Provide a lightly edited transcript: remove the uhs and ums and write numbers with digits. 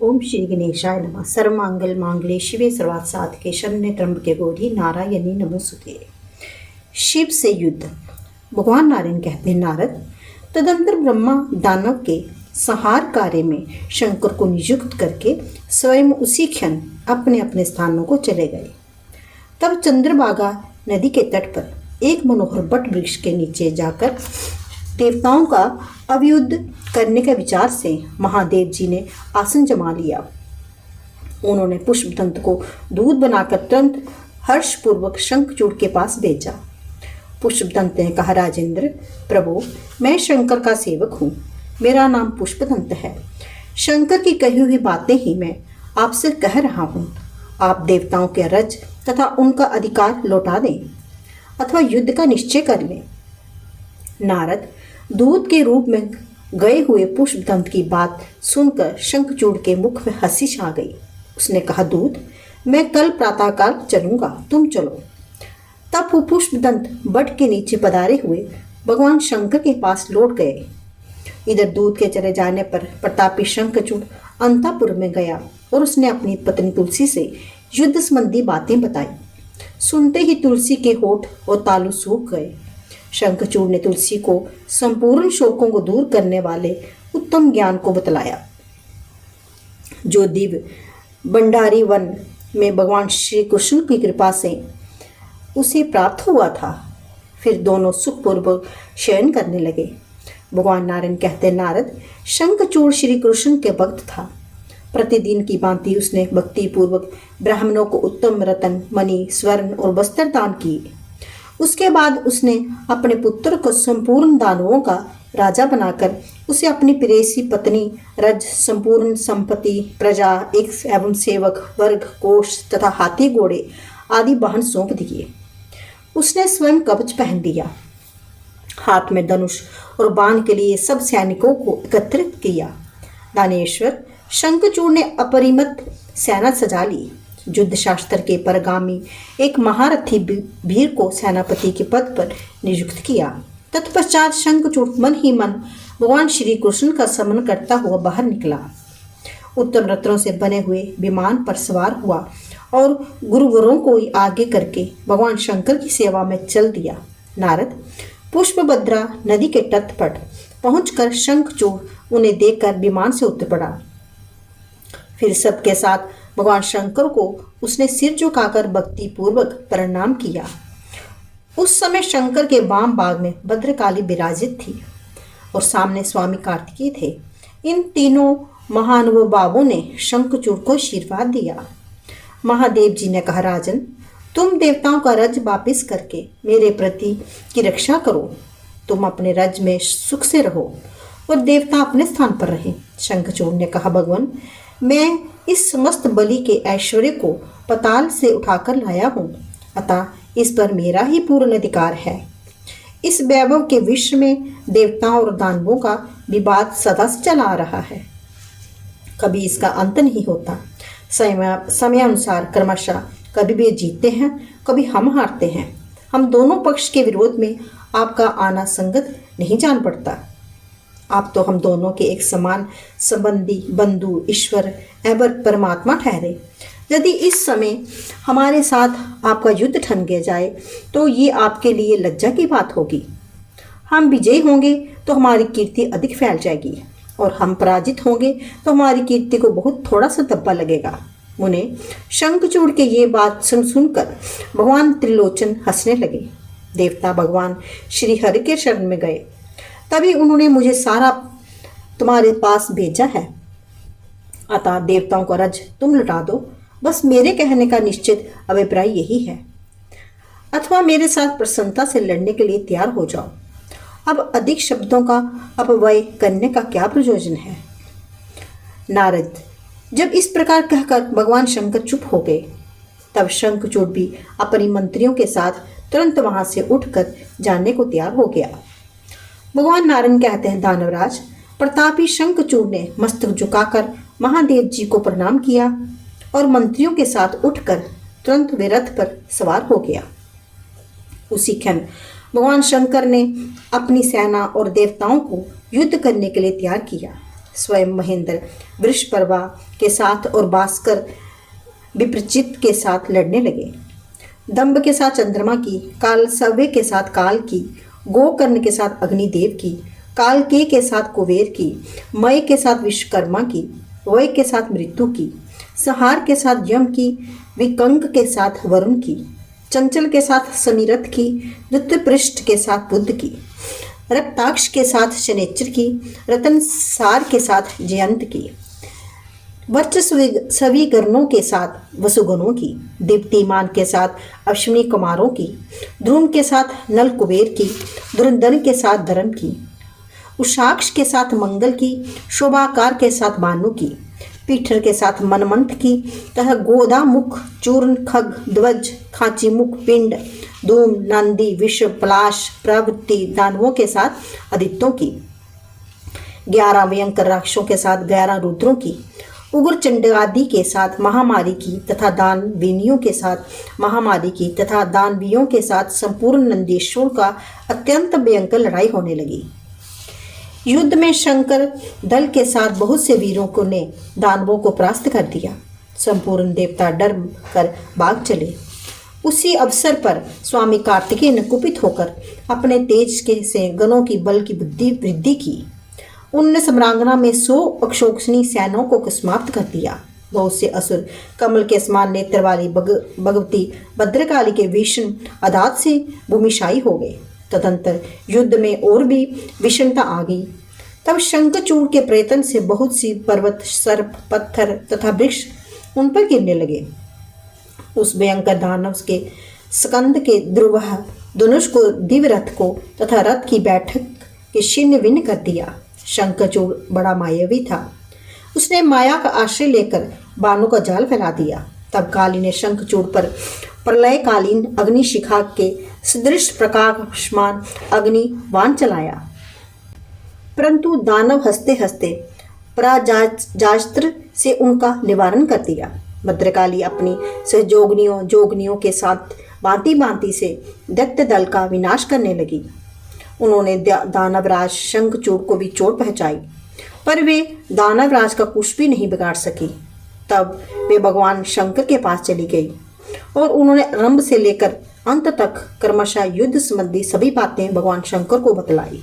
ओम श्री गणेशाय नमः। सर्वमंगल मांगल्ये शिवे सर्वार्थ साधके शरण्ये त्र्यंबके गौरी नारायणी नमोस्तुते। शिव से युद्ध। भगवान नारायण कहते हैं, नारद, तदंतर ब्रह्मा दानव के संहार कार्य में शंकर को नियुक्त करके स्वयं उसी क्षण अपने अपने स्थानों को चले गए। तब चंद्रभागा नदी के तट पर एक मनोहर बट वृक्ष के नीचे जाकर देवताओं का अवयुद्ध करने के विचार से महादेव जी ने आसन जमा लिया। उन्होंने पुष्पदंत को दूध बनाकर तुरंत हर्षपूर्वक शंखचूड़ के पास भेजा। पुष्पदंत ने कहा, राजेंद्र प्रभु, मैं शंकर का सेवक हूँ, मेरा नाम पुष्पदंत है। शंकर की कही हुई बातें ही मैं आपसे कह रहा हूँ। आप देवताओं के रज तथा उनका अधिकार लौटा दें अथवा युद्ध का निश्चय कर लें। नारद दूत के रूप में गए हुए पुष्पदंत की बात सुनकर शंखचूड़ के मुख में हंसी छा गई। उसने कहा, दूत, मैं कल प्रातःकाल चलूंगा, तुम चलो। तब वो पुष्पदंत बट के नीचे पधारे हुए भगवान शंकर के पास लौट गए। इधर दूत के चले जाने पर प्रतापी शंखचूड़ अंतःपुर में गया और उसने अपनी पत्नी तुलसी से युद्ध संबंधी बातें बताई। सुनते ही तुलसी के होठ और तालू सूख गए। शंखचूड़ ने तुलसी को संपूर्ण शोकों को दूर करने वाले उत्तम ज्ञान को बतलाया, जो दिव्य भंडारी वन में भगवान श्री कृष्ण की कृपा से उसे प्राप्त हुआ था। फिर दोनों सुखपूर्वक शयन करने लगे। भगवान नारायण कहते, नारद, शंखचूड़ श्री कृष्ण के भक्त था। प्रतिदिन की भांति उसने भक्ति पूर्वक ब्राह्मणों को उत्तम रतन, मणि, स्वर्ण और वस्त्र दान किए। उसके बाद उसने अपने पुत्र को संपूर्ण दानवों का राजा बनाकर उसे अपनी प्रेयसी पत्नी, रज, संपूर्ण संपत्ति, प्रजा, एक एवं सेवक वर्ग, कोष तथा हाथी घोड़े आदि वाहन सौंप दिए। उसने स्वयं कवच पहन लिया, हाथ में धनुष और बाण के लिए सब सैनिकों को एकत्रित किया। दानेश्वर शंखचूड़ ने अपरिमित सेना सजा ली। युद्ध शास्त्र के परगामी एक महारथी भीर को सेनापति के पद पर नियुक्त किया। तत्पश्चात शंखचूड़ मन ही मन भगवान श्री कृष्ण का स्मरण करता हुआ बाहर निकला। उत्तम रत्नों से बने हुए विमान पर सवार हुआ और गुरुवरों को आगे करके भगवान शंकर की सेवा में चल दिया। नारद पुष्पभद्रा नदी के तट पर पहुंचकर शंखचूड़ उन्हें देखकर विमान से उतर पड़ा। फिर सबके साथ भगवान शंकर को उसने सिर झुकाकर भक्ति पूर्वक प्रणाम किया। उस समय शंकर के वाम भाग में भद्रकाली विराजित थी और सामने स्वामी कार्तिकेय थे। इन तीनों महानुभावों ने शंखचूड़ को आशीर्वाद दिया। महादेव जी ने कहा, राजन, तुम देवताओं का रज वापिस करके मेरे प्रति की रक्षा करो। तुम अपने रज में सुख से रहो और देवता अपने स्थान पर रहे। शंखचूड़ ने कहा, भगवान, मैं इस समस्त बलि के ऐश्वर्य को पताल से उठाकर लाया हूँ, अतः इस पर मेरा ही पूर्ण अधिकार है। इस वैभव के विश्व में देवताओं और दानवों का विवाद सदा से चला आ रहा है, कभी इसका अंत नहीं होता। समय अनुसार क्रमशः कभी वे जीतते हैं, कभी हम हारते हैं। हम दोनों पक्ष के विरोध में आपका आना संगत नहीं जान पड़ता। आप तो हम दोनों के एक समान संबंधी, बंधु, ईश्वर एवं परमात्मा ठहरे। यदि इस समय हमारे साथ आपका युद्ध ठन गया जाए तो ये आपके लिए लज्जा की बात होगी। हम विजयी होंगे तो हमारी कीर्ति अधिक फैल जाएगी और हम पराजित होंगे तो हमारी कीर्ति को बहुत थोड़ा सा धब्बा लगेगा। उन्हें शंखचूड़ के ये बात सुनकर भगवान त्रिलोचन हंसने लगे। देवता भगवान श्री हरि के शरण में गए। तभी उन्होंने मुझे सारा तुम्हारे पास भेजा है, अतः देवताओं का रज तुम लुटा दो। बस मेरे कहने का निश्चित अभिप्राय यही है, अथवा मेरे साथ प्रसन्नता से लड़ने के लिए तैयार हो जाओ। अब अधिक शब्दों का अपव्यय करने का क्या प्रयोजन है। नारद जब इस प्रकार कहकर भगवान शंकर चुप हो गए, तब शंखचूड़ भी अपनी मंत्रियों के साथ तुरंत वहां से उठकर जाने को तैयार हो गया। भगवान नारायण कहते हैं, दानवराज, प्रतापी शंखचूड़ ने मस्तक झुकाकर महादेव जी को प्रणाम किया और मंत्रियों के साथ उठकर तुरंत वे रथ पर सवार हो गया। उसी क्षण भगवान शंकर ने अपनी सेना और देवताओं को युद्ध करने के लिए तैयार किया। स्वयं महेंद्र वृषपर्वा के साथ और भास्कर विप्रचित के साथ लड़ने लगे। दंभ के साथ चंद्रमा की, काल सव्य के साथ काल की, गोकर्ण के साथ अग्निदेव की, काल के साथ कुबेर की, मय के साथ विश्वकर्मा की, वय के साथ मृत्यु की, संहार के साथ यम की, विकंक के साथ वरुण की, चंचल के साथ समीरथ की, ऋतुपृष्ठ के साथ बुद्ध की, रक्ताक्ष के साथ शनेच्र की, रतनसार के साथ जयंत की, वर्चस्वी गणों के साथ वसुगणों की, दीप्तिमान के साथ अश्विनी कुमारों की, ध्रुव के साथ नल कुबेर की, धुरंधर के साथ धर्म की, उषाक्ष के साथ मंगल की, शोभाकार के साथ भानु की, पीठर के साथ मनमंथ की, तथा गोदामुख, चूर्ण, खग, ध्वज, खांची मुख, पिंड, धूम, नंदी, विश्व, पलाश, प्रवृत्ति, दानवों के साथ आदित्यों की, 11 भयंकर राक्षसों के साथ 11 रुद्रों की, उग्र चंडादि के साथ महामारी की, तथा दानवीनियों के साथ महामारी की, तथा दानवियों के साथ संपूर्ण नंदीश्वरों का अत्यंत भयंकर लड़ाई होने लगी। युद्ध में शंकर दल के साथ बहुत से वीरों को ने दानवों को परास्त कर दिया। संपूर्ण देवता डर कर भाग चले। उसी अवसर पर स्वामी कार्तिकेय ने कुपित होकर अपने तेज के से गणों की बल की बुद्धि वृद्धि की। उनने सम्रांगना में 100 अक्षोक्षणी सैनों को समाप्त कर दिया। बहुत से असुर कमल के समान नेत्र वाली भगवती भद्रकाली के भीषण आघात से भूमिशायी हो गए। तदंतर युद्ध में और भी विषमता आ गई। तब शंखचूड़ के प्रयत्न से बहुत सी पर्वत, सर्प, पत्थर तथा वृक्ष उन पर गिरने लगे। उस भयंकर दानव के स्कंद के ध्रुव धनुष को, दिव्य रथ को तथा रथ की बैठक के छिन्न भिन्न कर दिया। शंखचूड़ बड़ा मायावी था। उसने माया का आश्रय लेकर बाणों का जाल फैला दिया। तब काली ने शंखचूड़ पर प्रलयकालीन अग्निशिखा के सदृश प्रकाशमान अग्नि बाण चलाया, परंतु दानव हंसते हंसते पराजास्त्र से उनका निवारण कर दिया। भद्रकाली अपनी जोगनियों के साथ भांति भांति से दैत्य दल का विनाश करने लगी। उन्होंने दानवराज शंखचूड़ को भी चोट पहुंचाई, पर वे दानवराज का कुछ भी नहीं बिगाड़ सकी। तब वे भगवान शंकर के पास चली गई और उन्होंने आरंभ से लेकर अंत तक क्रमशः युद्ध संबंधी सभी बातें भगवान शंकर को बतलाई।